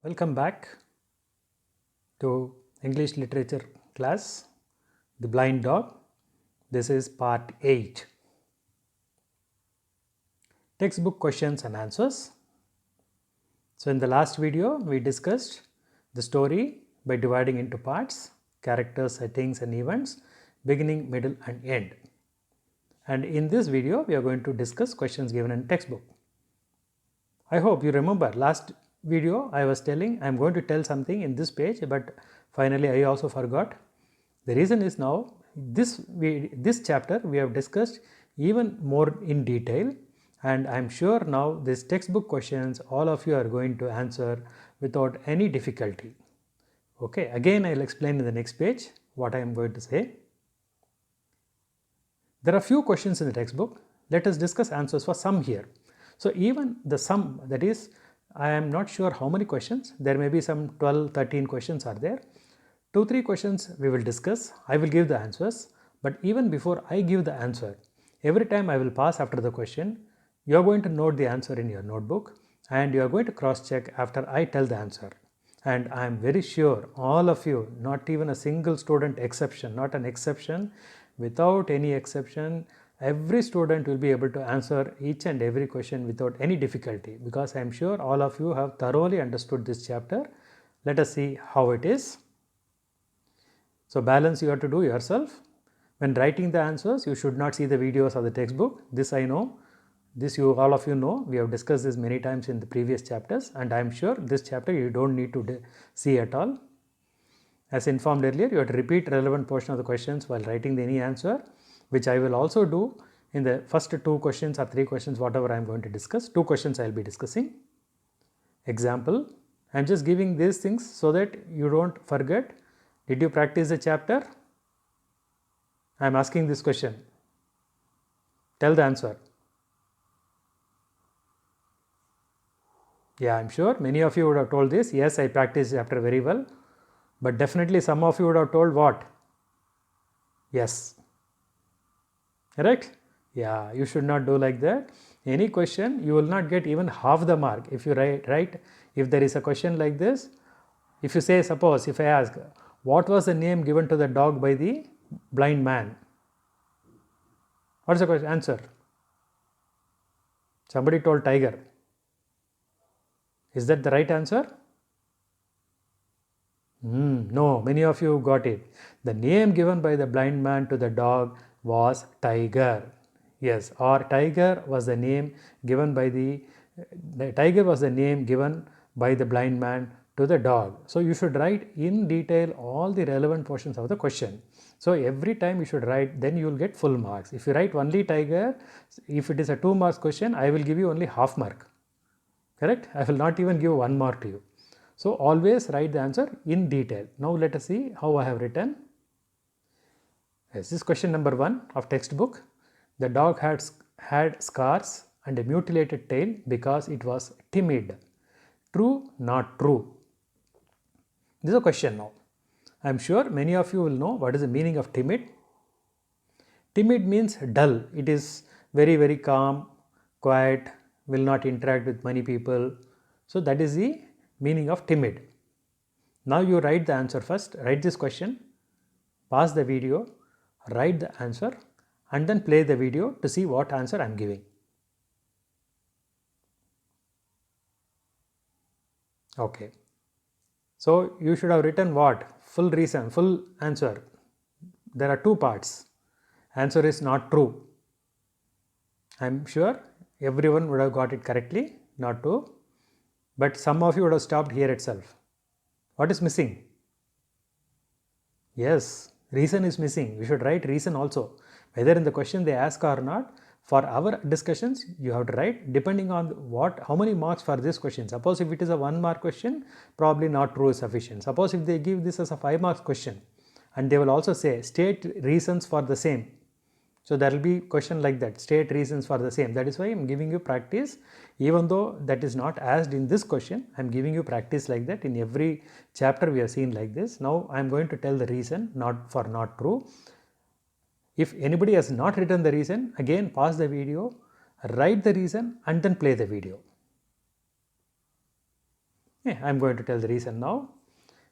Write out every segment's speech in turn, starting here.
Welcome back to English literature class, The Blind Dog. This is part 8. Textbook questions and answers. So in the last video, we discussed the story by dividing into parts, characters, settings and events, beginning, middle and end. And in this video, we are going to discuss questions given in textbook. I hope you remember last video I was telling I am going to tell something in this page, but finally I also forgot. The reason is now this chapter we have discussed even more in detail, and I am sure now these textbook questions all of you are going to answer without any difficulty. Okay, again I will explain in the next page what I am going to say. There are few questions in the textbook. Let us discuss answers for some here. So even the sum, that is, I am not sure how many questions, there may be some 12, 13 questions are there. 2, 3 questions we will discuss, I will give the answers, but even before I give the answer, every time I will pause after the question, you are going to note the answer in your notebook and you are going to cross check after I tell the answer. And I am very sure all of you, not even a single student exception, not an exception, without any exception, every student will be able to answer each and every question without any difficulty, because I am sure all of you have thoroughly understood this chapter. Let us see how it is. So balance you have to do yourself. When writing the answers, you should not see the videos of the textbook. This I know. This you all of you know. We have discussed this many times in the previous chapters, and I am sure this chapter you don't need to see at all. As informed earlier, you have to repeat relevant portion of the questions while writing any answer, which I will also do in the first 2 questions or 3 questions, whatever I am going to discuss. 2 questions I will be discussing. Example, I am just giving these things so that you don't forget. Did you practice the chapter? I am asking this question. Tell the answer. Yeah, I am sure many of you would have told this. Yes, I practiced the chapter very well. But definitely some of you would have told what? Yes. Correct? Yeah, you should not do like that. Any question, you will not get even half the mark. If you write, if there is a question like this, if you say, suppose, if I ask, what was the name given to the dog by the blind man? What is the question? Answer. Somebody told tiger. Is that the right answer? No, many of you got it. The name given by the blind man to the dog was Tiger. Yes, or Tiger was the name given by the Tiger was the name given by the blind man to the dog. So you should write in detail all the relevant portions of the question. So every time you should write, then you will get full marks. If you write only Tiger, if it is a 2 marks question, I will give you only half mark. Correct? I will not even give 1 mark to you. So always write the answer in detail. Now let us see how I have written. Yes, this is question number 1 of textbook. The dog had scars and a mutilated tail because it was timid. True, not true? This is a question now. I am sure many of you will know what is the meaning of timid. Timid means dull. It is very, very calm, quiet, will not interact with many people. So that is the meaning of timid. Now you write the answer first, write this question, pause the video, write the answer and then play the video to see what answer I am giving. Okay. So you should have written what? Full reason, full answer. There are 2 parts. Answer is not true. I am sure everyone would have got it correctly, not true. But some of you would have stopped here itself. What is missing? Yes, reason is missing. We should write reason also. Whether in the question they ask or not, for our discussions, you have to write depending on how many marks for this question. Suppose if it is a 1 mark question, probably not true is sufficient. Suppose if they give this as a 5 marks question and they will also say state reasons for the same. So there will be question like that, state reasons for the same. That is why I am giving you practice, even though that is not asked in this question, I am giving you practice like that. In every chapter we have seen like this. Now I am going to tell the reason, not true. If anybody has not written the reason, again pause the video, write the reason and then play the video. I am going to tell the reason now.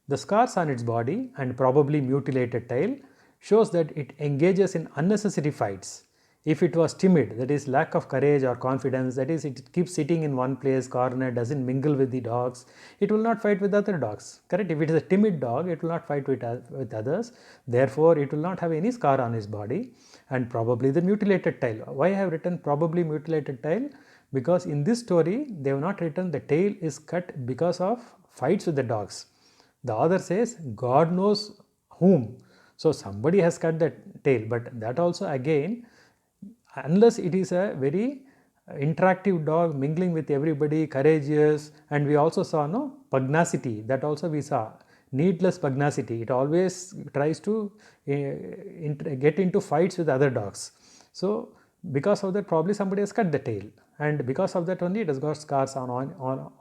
The scars on its body and probably mutilated tail shows that it engages in unnecessary fights. If it was timid, that is lack of courage or confidence, that is it keeps sitting in one place, corner, doesn't mingle with the dogs, it will not fight with other dogs, correct? If it is a timid dog, it will not fight with others, therefore it will not have any scar on his body. And probably the mutilated tail. Why I have written probably mutilated tail? Because in this story they have not written the tail is cut because of fights with the dogs. The author says God knows whom. So somebody has cut the tail, but that also again, unless it is a very interactive dog mingling with everybody, courageous, and we also saw no pugnacity, that also we saw needless pugnacity. It always tries to get into fights with other dogs. So because of that probably somebody has cut the tail, and because of that only it has got scars on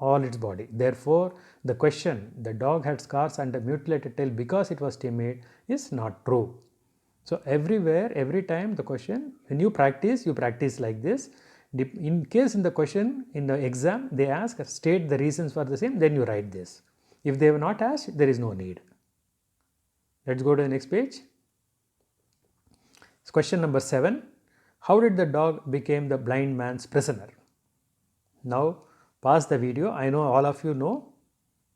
all its body. Therefore the question the dog had scars and a mutilated tail because it was timid is not true. So everywhere, every time the question, when you practice like this. In case in the question in the exam they ask state the reasons for the same, then you write this. If they have not asked, there is no need. Let's go to the next page. Question number 7. How did the dog become the blind man's prisoner? Now pause the video. I know all of you know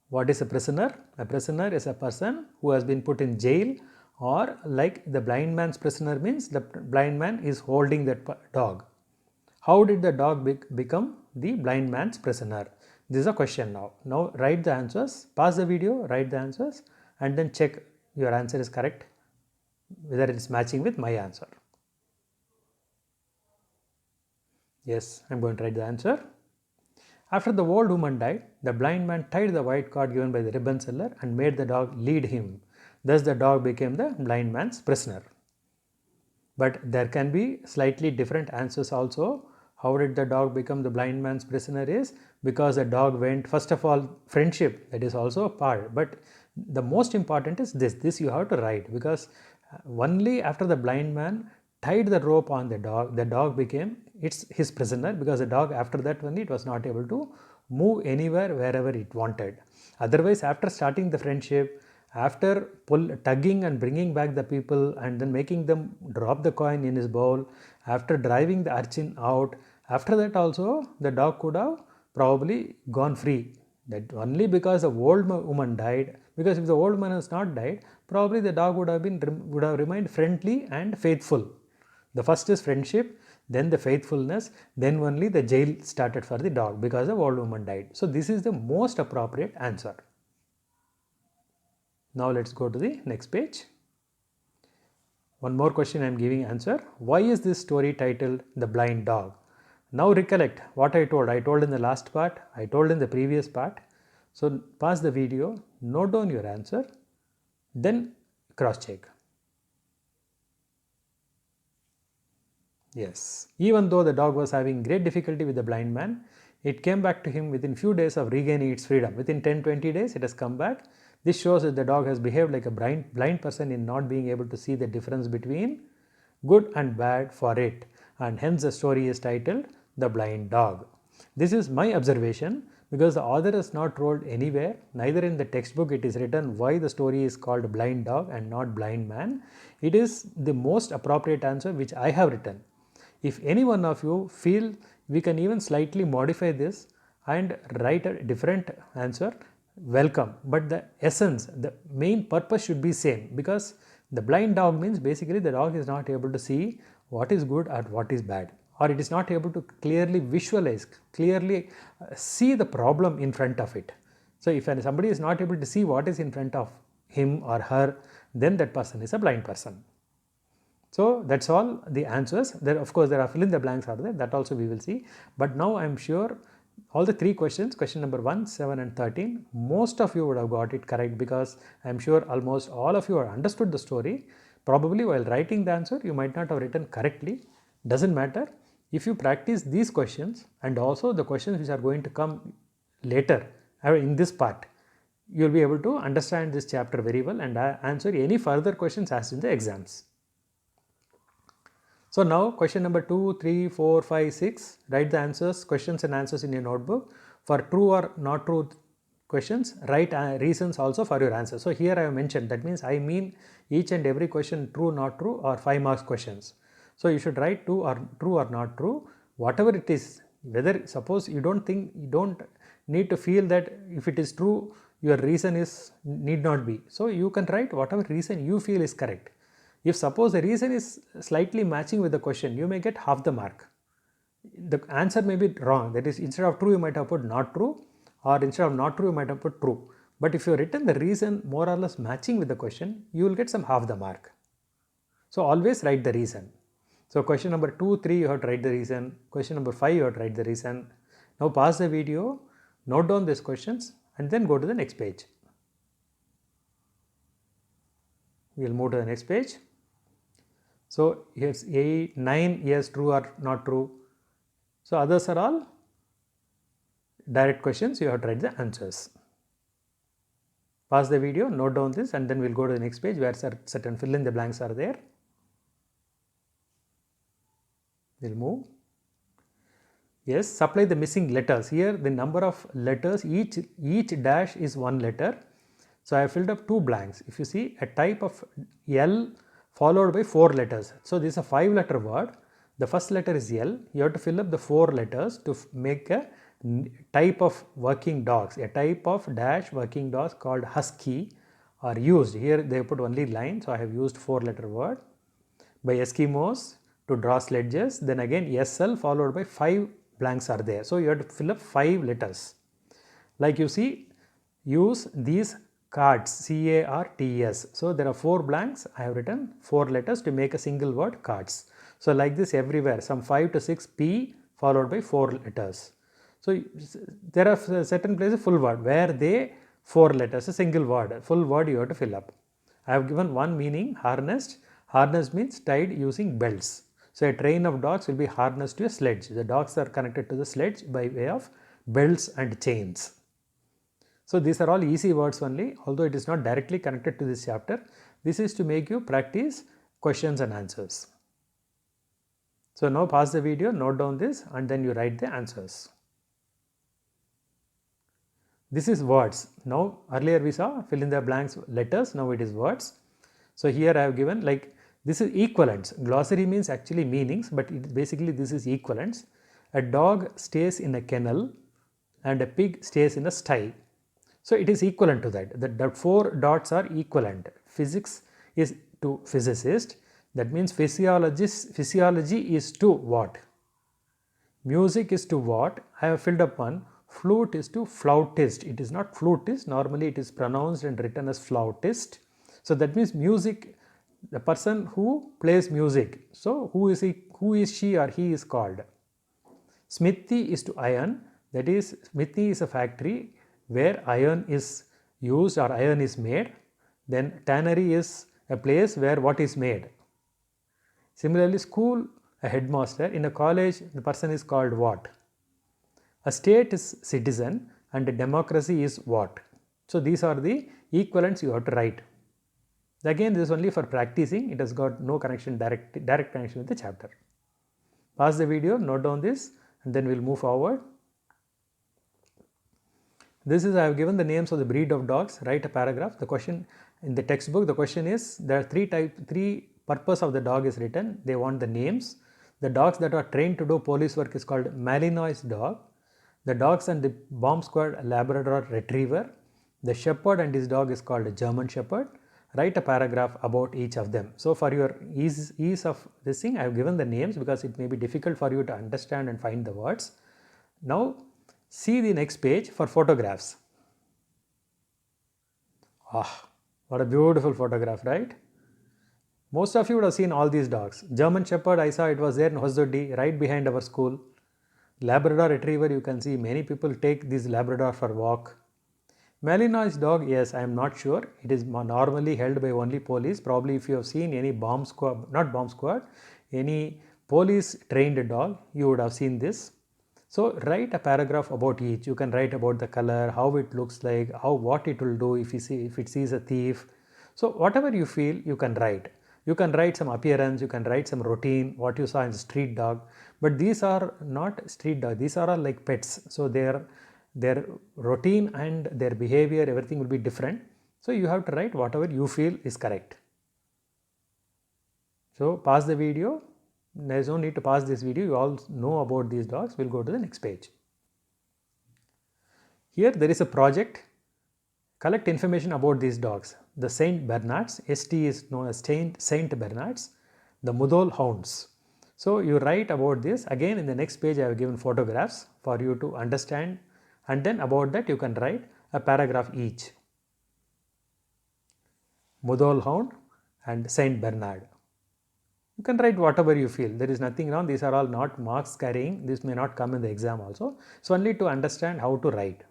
what is a prisoner. A prisoner is a person who has been put in jail, or like the blind man's prisoner means the blind man is holding that dog. How did the dog become the blind man's prisoner? This is a question now. Now write the answers, pause the video, write the answers, and then check your answer is correct, whether it is matching with my answer. Yes, I am going to write the answer. After the old woman died, the blind man tied the white cord given by the ribbon seller and made the dog lead him. Thus the dog became the blind man's prisoner. But there can be slightly different answers also. How did the dog become the blind man's prisoner is because the dog went, first of all, friendship, that is also a part. But the most important is this you have to write, because only after the blind man tied the rope on the dog became his prisoner, because the dog after that only it was not able to move anywhere wherever it wanted. Otherwise, after starting the friendship, after tugging and bringing back the people and then making them drop the coin in his bowl, after driving the urchin out, after that also the dog could have probably gone free. That only because the old woman died, because if the old man has not died, probably the dog would have remained friendly and faithful. The first is friendship, then the faithfulness, then only the jail started for the dog because the old woman died. So this is the most appropriate answer. Now let's go to the next page. One more question I am giving answer. Why is this story titled The Blind Dog? Now recollect what I told. I told in the last part, I told in the previous part. So pause the video, note down your answer, then cross check. Yes, even though the dog was having great difficulty with the blind man, it came back to him within few days of regaining its freedom. Within 10-20 days it has come back. This shows that the dog has behaved like a blind person in not being able to see the difference between good and bad for it, and hence the story is titled The Blind Dog. This is my observation, because the author has not told anywhere, neither in the textbook it is written why the story is called Blind Dog and not Blind Man. It is the most appropriate answer which I have written. If any one of you feel we can even slightly modify this and write a different answer, welcome, but the essence, the main purpose should be same, because the blind dog means basically the dog is not able to see what is good or what is bad, or it is not able to clearly visualize, clearly see the problem in front of it. So if somebody is not able to see what is in front of him or her, then that person is a blind person. So that's all the answers. There, of course, there are fill in the blanks are there, that also we will see. But now I am sure all the three questions, question number 1, 7 and 13, most of you would have got it correct, because I am sure almost all of you have understood the story. Probably while writing the answer, you might not have written correctly. Doesn't matter. If you practice these questions and also the questions which are going to come later in this part, you will be able to understand this chapter very well and answer any further questions asked in the exams. So now question number 2, 3, 4, 5, 6, write the answers, questions and answers in your notebook. For true or not true questions, write reasons also for your answer. So here I have mentioned, that means I mean each and every question true, not true, or 5 marks questions. So you should write true or not true, whatever it is. Whether suppose you don't need to feel that if it is true, your reason is need not be. So you can write whatever reason you feel is correct. If suppose the reason is slightly matching with the question, you may get half the mark. The answer may be wrong, that is, instead of true you might have put not true, or instead of not true you might have put true. But if you have written the reason more or less matching with the question, you will get some half the mark. So always write the reason. So question number 2, 3 you have to write the reason, question number 5 you have to write the reason. Now pause the video, note down these questions and then go to the next page. We will move to the next page. So here's 8, 9, yes, true or not true. So others are all direct questions, you have to write the answers. Pause the video, note down this, and then we'll go to the next page where certain fill in the blanks are there. We'll move. Yes, supply the missing letters. Here the number of letters, each dash is 1 letter. So I have filled up 2 blanks. If you see, a type of L followed by 4 letters. So this is a 5-letter word. The first letter is L. You have to fill up the 4 letters to make a type of working dogs. A type of dash working dogs called husky are used. Here they put only line. So I have used 4-letter word. By Eskimos to draw sledges. Then again SL followed by 5 blanks are there. So you have to fill up 5 letters. Like you see, use these cards, CARTS. So there are 4 blanks. I have written 4 letters to make a single word, cards. So like this everywhere, some 5 to 6 P followed by 4 letters. So there are certain places full word where they 4 letters, a single word, full word you have to fill up. I have given one meaning, harnessed. Harness means tied using belts. So a train of dogs will be harnessed to a sledge. The dogs are connected to the sledge by way of belts and chains. So these are all easy words only, although it is not directly connected to this chapter. This is to make you practice questions and answers. So now pause the video, note down this, and then you write the answers. This is words. Now earlier we saw fill in the blanks letters, now it is words. So here I have given, like, this is equivalents. Glossary means actually meanings, but basically this is equivalents. A dog stays in a kennel and a pig stays in a sty. So it is equivalent to that. The 4 dots are equivalent. Physics is to physicist. That means physiology is to what? Music is to what? I have filled up one. Flute is to flautist. It is not flutist. Normally it is pronounced and written as flautist. So that means music, the person who plays music. So who is she or he is called? Smithy is to iron. That is, smithy is a factory where iron is used or iron is made. Then tannery is a place where what is made. Similarly, school, a headmaster. In a college, the person is called what? A state is citizen and a democracy is what? So these are the equivalents you have to write. Again, this is only for practicing. It has got no connection, direct connection with the chapter. Pause the video, note down this, and then we'll move forward. This is, I have given the names of the breed of dogs. Write a paragraph. The question in the textbook, the question is, there are three purpose of the dog is written. They want the names. The dogs that are trained to do police work is called Malinois dog. The dogs and the bomb squad, Labrador Retriever. The shepherd and his dog is called a German Shepherd. Write a paragraph about each of them. So for your ease of this thing, I have given the names because it may be difficult for you to understand and find the words. Now see the next page for photographs. Ah, what a beautiful photograph, right? Most of you would have seen all these dogs. German Shepherd, I saw it was there in Hosdodi, right behind our school. Labrador Retriever, you can see many people take this Labrador for walk. Malinois dog, yes, I am not sure. It is normally held by only police. Probably if you have seen any bomb squad, not bomb squad, any police trained dog, you would have seen this. So write a paragraph about each. You can write about the color, how it looks like, what it will do if it sees a thief. So whatever you feel, you can write. You can write some appearance, you can write some routine, what you saw in the street dog. But these are not street dog, these are all like pets. So they are their routine and their behavior, everything will be different. So you have to write whatever you feel is correct. So pause the video. There is no need to pause this video. You all know about these dogs. We'll go to the next page. Here there is a project. Collect information about these dogs. The Saint Bernards, ST is known as Saint Bernards, the Mudhol Hounds. So you write about this. Again, in the next page I have given photographs for you to understand, and then about that you can write a paragraph each. Mudhol Hound and Saint Bernard. You can write whatever you feel. There is nothing wrong. These are all not marks carrying. This may not come in the exam also. So only to understand how to write.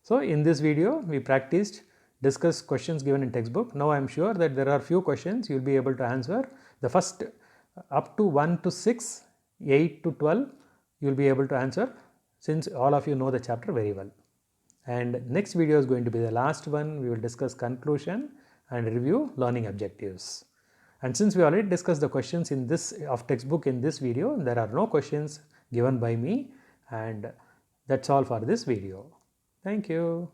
So in this video we practiced discuss questions given in textbook. Now I am sure that there are few questions you will be able to answer. The first up to 1 to 6, 8 to 12 you will be able to answer, since all of you know the chapter very well. And next video is going to be the last one. We will discuss conclusion and review learning objectives. And since we already discussed the questions in this of textbook in this video, there are no questions given by me, and that's all for this video. Thank you.